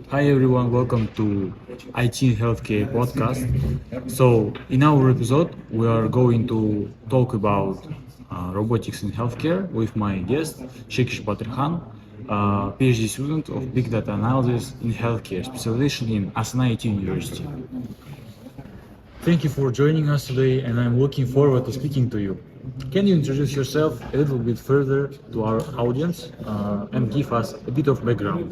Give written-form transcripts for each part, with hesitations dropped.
Hi everyone, welcome to IT in Healthcare podcast. So, in our episode, we are going to talk about robotics in healthcare with my guest, Shekish Batirhan, PhD student of Big Data Analysis in Healthcare, specialization in Asana IT University. Thank you for joining us today, and I'm looking forward to speaking to you. Can you introduce yourself a little bit further to our audience and give us a bit of background?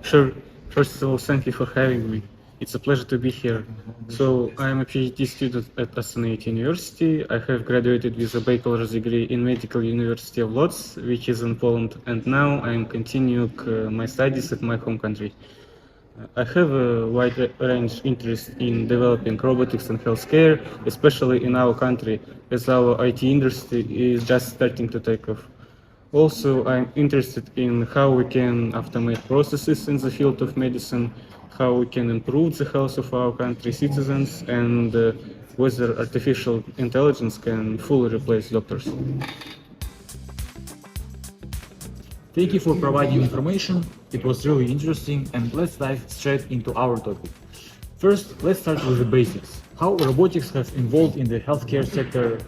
Sure. First of all, thank you for having me. It's a pleasure to be here. So, I am a PhD student at SE-2310 University. I have graduated with a bachelor's degree in Medical University of Lodz, which is in Poland, and now I am continuing my studies at my home country. I have a wide range interest in developing robotics and healthcare, especially in our country, as our IT industry is just starting to take off. Also, I'm interested in how we can automate processes in the field of medicine, how we can improve the health of our country citizens, and whether artificial intelligence can fully replace doctors. Thank you for providing information. It was really interesting, and let's dive straight into our topic. First, let's start with the basics. How robotics have evolved in the healthcare sector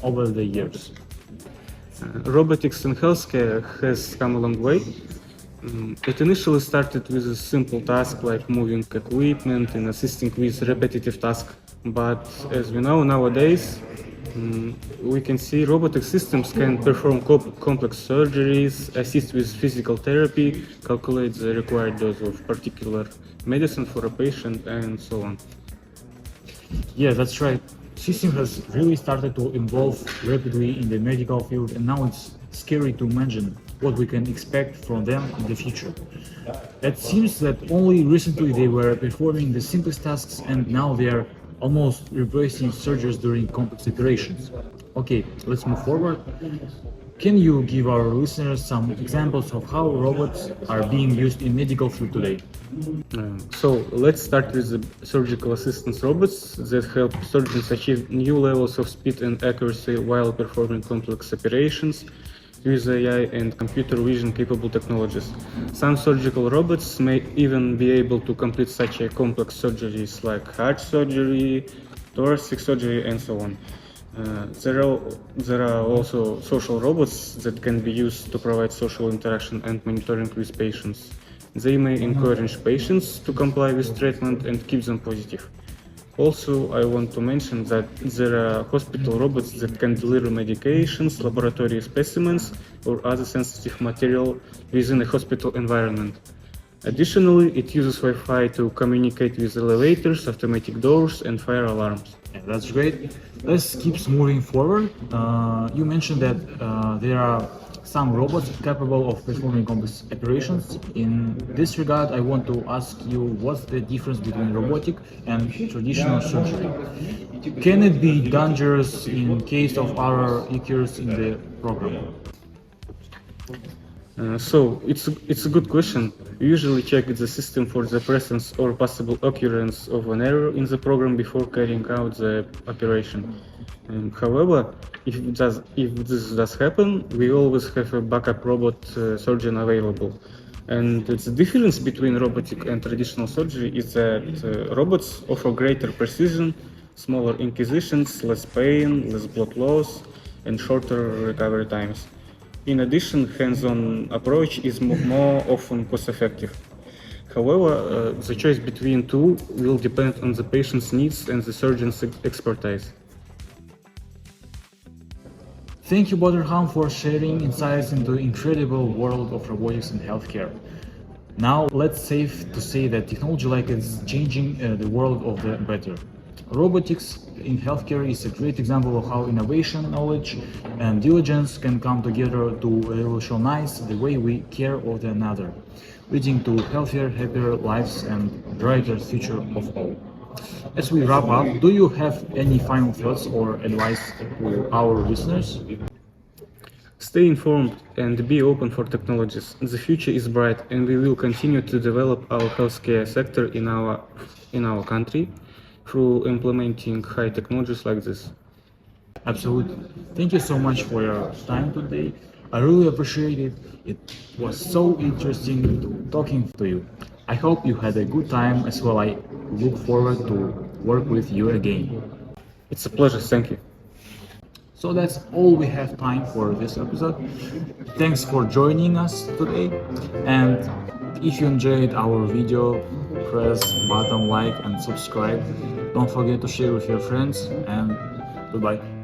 over the years. Robotics in healthcare has come a long way. It initially started with a simple task like moving equipment and assisting with repetitive tasks. But as we know nowadays, we can see robotic systems can perform complex surgeries, assist with physical therapy, calculate the required dose of particular medicine for a patient, and so on. Yeah, that's right. System has really started to evolve rapidly in the medical field, and now it's scary to imagine what we can expect from them in the future. It seems that only recently they were performing the simplest tasks, and now they are almost replacing surgeons during complex operations. Okay, let's move forward. Can you give our listeners some examples of how robots are being used in medical field today? So let's start with the surgical assistance robots that help surgeons achieve new levels of speed and accuracy while performing complex operations with AI and computer vision capable technologies. Some surgical robots may even be able to complete such a complex surgeries like heart surgery, thoracic surgery, and so on. There are also social robots that can be used to provide social interaction and monitoring with patients. They may encourage patients to comply with treatment and keep them positive. Also, I want to mention that there are hospital robots that can deliver medications, laboratory specimens, or other sensitive material within a hospital environment. Additionally, it uses Wi-Fi to communicate with elevators, automatic doors, and fire alarms. Yeah, that's great. Let's keep moving forward. You mentioned that there are some robots capable of performing complex operations. In this regard, I want to ask you what's the difference between robotic and traditional surgery? Can it be dangerous in case of error occurs in the program? It's a good question. We usually check the system for the presence or possible occurrence of an error in the program before carrying out the operation. However, if this does happen, we always have a backup robot surgeon available. And the difference between robotic and traditional surgery is that robots offer greater precision, smaller incisions, less pain, less blood loss, and shorter recovery times. In addition, hands-on approach is more often cost-effective. However, the choice between two will depend on the patient's needs and the surgeon's expertise. Thank you, Badraham, for sharing insights into the incredible world of robotics in healthcare. Now, let's safe to say that technology like it is changing the world of the better. Robotics in healthcare is a great example of how innovation, knowledge, and diligence can come together to revolutionize the way we care of one another, leading to healthier, happier lives and brighter future of all. As we wrap up, do you have any final thoughts or advice to our listeners? Stay informed and be open for technologies. The future is bright, and we will continue to develop our healthcare sector in our country through implementing high technologies like this. Absolutely. Thank you so much for your time today. I really appreciate it. It was so interesting talking to you. I hope you had a good time as well. I look forward to work with you again. It's a pleasure, thank you. So that's all we have time for this episode. Thanks for joining us today. And if you enjoyed our video, press button like and subscribe. Don't forget to share with your friends, and goodbye.